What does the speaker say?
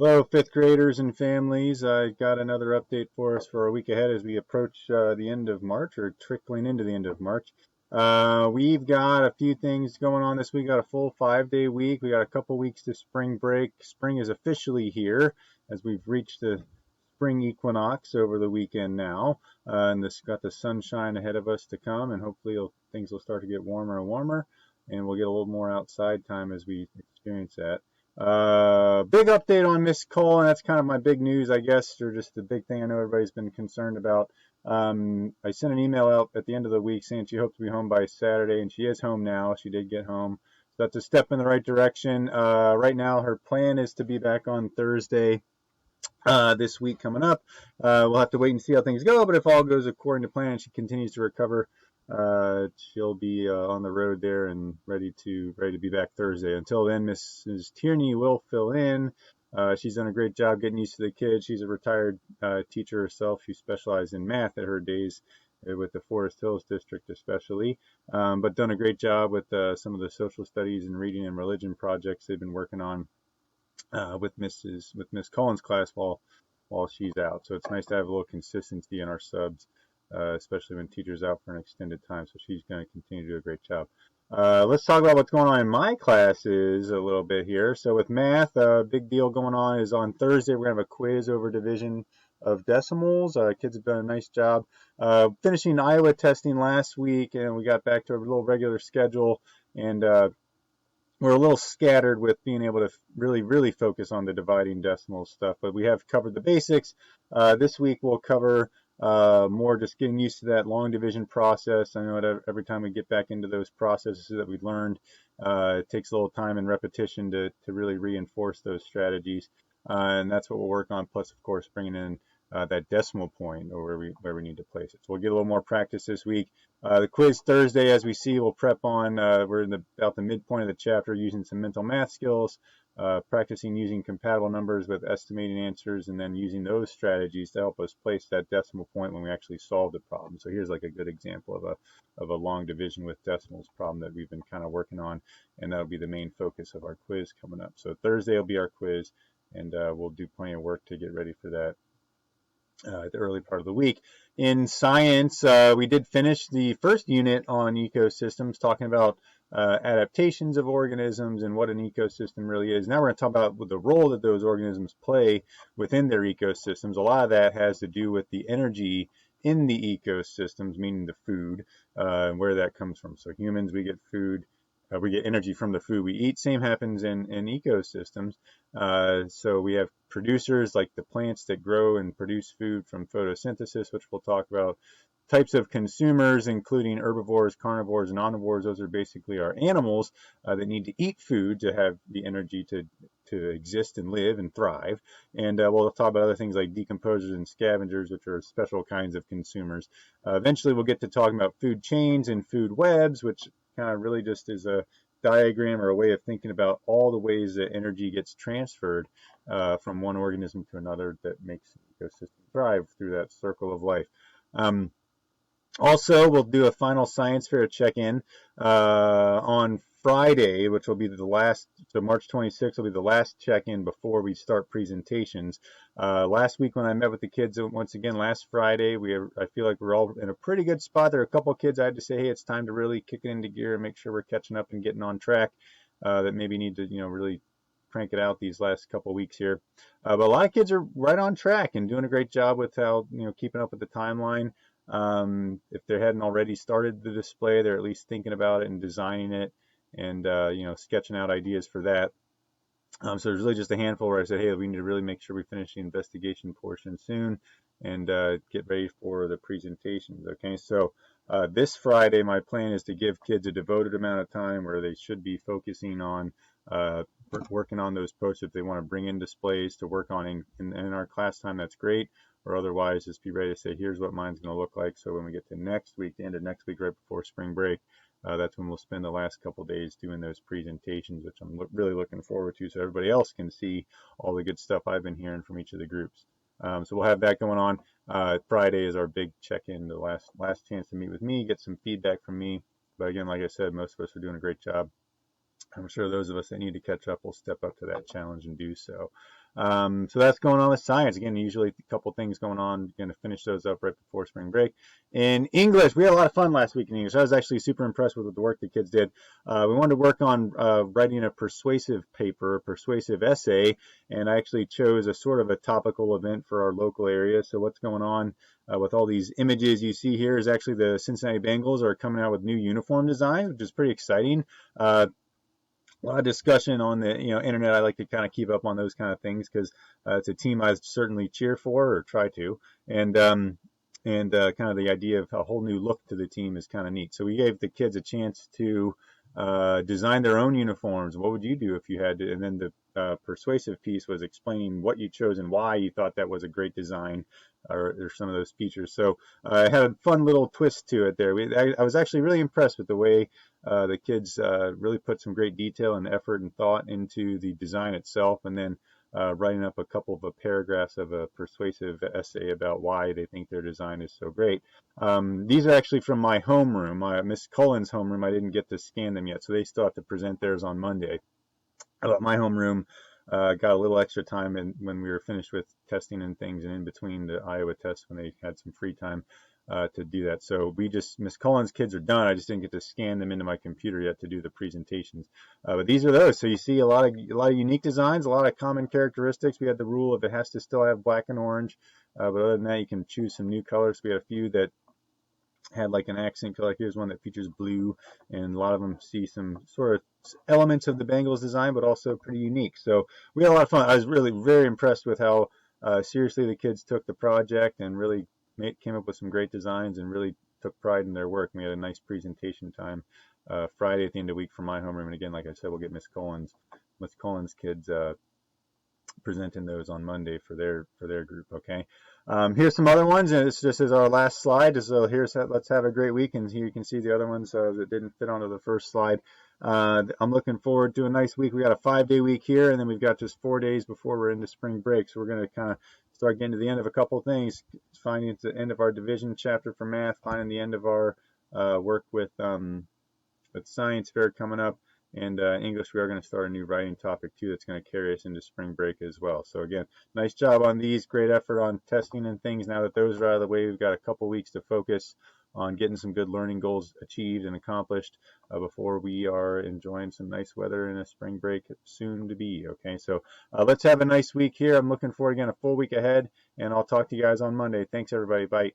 Hello, fifth graders and families. I got another update for us for a week ahead as we approach the end of March, or trickling into the end of March. We've got a few things going on this week. Got a full 5-day week. We got a couple weeks to spring break. Spring is officially here as we've reached the spring equinox over the weekend now, and this got the sunshine ahead of us to come, and hopefully things will start to get warmer and warmer, and we'll get a little more outside time as we experience that. Big update on Miss Cole, and that's kind of my big news, I guess, or just the big thing I know everybody's been concerned about. I sent an email out at the end of the week saying she hopes to be home by Saturday, and she is home now. She did get home. So that's a step in the right direction. Right now, her plan is to be back on Thursday this week coming up. We'll have to wait and see how things go, but if all goes according to plan and she continues to recover, she'll be on the road there and ready to be back Thursday. Until then, Mrs. Tierney will fill in. She's done a great job getting used to the kids. She's a retired teacher herself. She specialized in math at her days with the Forest Hills District especially, but done a great job with some of the social studies and reading and religion projects they've been working on with Miss Collins' class while she's out. So it's nice to have a little consistency in our subs, especially when teacher's out for an extended time. So she's going to continue to do a great job. Let's talk about what's going on in my classes a little bit here. So with math, a big deal going on is on Thursday we're going to have a quiz over division of decimals. Kids have done a nice job finishing Iowa testing last week, and we got back to a little regular schedule, and we're a little scattered with being able to really focus on the dividing decimal stuff, but we have covered the basics. This week we'll cover more just getting used to that long division process. I know every time we get back into those processes that we learned, it takes a little time and repetition to really reinforce those strategies, and that's what we'll work on. Plus, of course, bringing in that decimal point or where we need to place it. So we'll get a little more practice this week. The quiz Thursday, as we see, we'll prep on. We're in about the midpoint of the chapter, using some mental math skills, practicing using compatible numbers with estimating answers, and then using those strategies to help us place that decimal point when we actually solve the problem. So here's like a good example of a long division with decimals problem that we've been kind of working on, and that'll be the main focus of our quiz coming up. So Thursday will be our quiz, and we'll do plenty of work to get ready for that. The early part of the week. In science, we did finish the first unit on ecosystems, talking about adaptations of organisms and what an ecosystem really is. Now we're going to talk about the role that those organisms play within their ecosystems. A lot of that has to do with the energy in the ecosystems, meaning the food, and where that comes from. So humans, we get food. We get energy from the food we eat. Same happens in ecosystems. So we have producers like the plants that grow and produce food from photosynthesis, which we'll talk about. Types of consumers, including herbivores, carnivores, and omnivores. Those are basically our animals that need to eat food to have the energy to exist and live and thrive. And we'll talk about other things like decomposers and scavengers, which are special kinds of consumers. Eventually, we'll get to talking about food chains and food webs, which kind of really just is a diagram or a way of thinking about all the ways that energy gets transferred from one organism to another that makes the ecosystem thrive through that circle of life. Also, we'll do a final science fair check-in on Friday, which will be the last, so March 26th will be the last check-in before we start presentations. Last week when I met with the kids, once again, last Friday, I feel like we're all in a pretty good spot. There are a couple of kids I had to say, hey, it's time to really kick it into gear and make sure we're catching up and getting on track, that maybe need to, really crank it out these last couple of weeks here. But a lot of kids are right on track and doing a great job with how, keeping up with the timeline. If they hadn't already started the display, they're at least thinking about it and designing it and, sketching out ideas for that. So there's really just a handful where I said, hey, we need to really make sure we finish the investigation portion soon and get ready for the presentations. Okay, so this Friday, my plan is to give kids a devoted amount of time where they should be focusing on working on those posts. If they want to bring in displays to work on in our class time, that's great. Or otherwise, just be ready to say, here's what mine's going to look like. So when we get to next week, the end of next week, right before spring break, that's when we'll spend the last couple days doing those presentations, which I'm really looking forward to, so everybody else can see all the good stuff I've been hearing from each of the groups. So we'll have that going on. Friday is our big check-in, the last chance to meet with me, get some feedback from me. But again, like I said, most of us are doing a great job I'm sure those of us that need to catch up will step up to that challenge and do so. So that's going on with science. Again, usually a couple things going on. Going to finish those up right before spring break. In English, we had a lot of fun last week in English. I was actually super impressed with the work the kids did. We wanted to work on writing a persuasive paper, a persuasive essay, and I actually chose a sort of a topical event for our local area. So what's going on with all these images you see here is actually the Cincinnati Bengals are coming out with new uniform designs, which is pretty exciting. A lot of discussion on the internet. I like to kind of keep up on those kind of things because it's a team I certainly cheer for or try to, and kind of the idea of a whole new look to the team is kind of neat. So we gave the kids a chance to design their own uniforms. What would you do if you had to? And then the persuasive piece was explaining what you chose and why you thought that was a great design, or some of those features. So I had a fun little twist to it there. I was actually really impressed with the way the kids really put some great detail and effort and thought into the design itself, and then writing up a couple of paragraphs of a persuasive essay about why they think their design is so great. These are actually from my homeroom, Miss Cullen's homeroom. I didn't get to scan them yet, so they still have to present theirs on Monday. My homeroom got a little extra time when we were finished with testing and things, and in between the Iowa tests when they had some free time to do that. So Miss Cullen's kids are done. I just didn't get to scan them into my computer yet to do the presentations. But these are those. So you see a lot of unique designs, a lot of common characteristics. We had the rule of it has to still have black and orange, but other than that, you can choose some new colors. We had a few that had like an accent color. Here's one that features blue, and a lot of them see some sort of elements of the Bengals design, but also pretty unique. So we had a lot of fun. I was really very impressed with how seriously the kids took the project and really came up with some great designs and really took pride in their work. We had a nice presentation time Friday at the end of the week for my homeroom, and again, like I said, we'll get Miss Cullen's kids presenting those on Monday for their group. Okay, here's some other ones, and it's just as our last slide. So let's have a great week, and here you can see the other ones that didn't fit onto the first slide. I'm looking forward to a nice week. We got a 5-day week here, and then we've got just 4 days before we're into spring break. So we're going to kind of start getting to the end of a couple of things, finding the end of our division chapter for math, finding the end of our work with science fair coming up. And English, we are going to start a new writing topic too that's going to carry us into spring break as well. So again, nice job on these. Great effort on testing and things. Now that those are out of the way, we've got a couple weeks to focus on getting some good learning goals achieved and accomplished before we are enjoying some nice weather and a spring break soon to be. Okay, so let's have a nice week here. I'm looking forward, again, a full week ahead, and I'll talk to you guys on Monday. Thanks, everybody. Bye.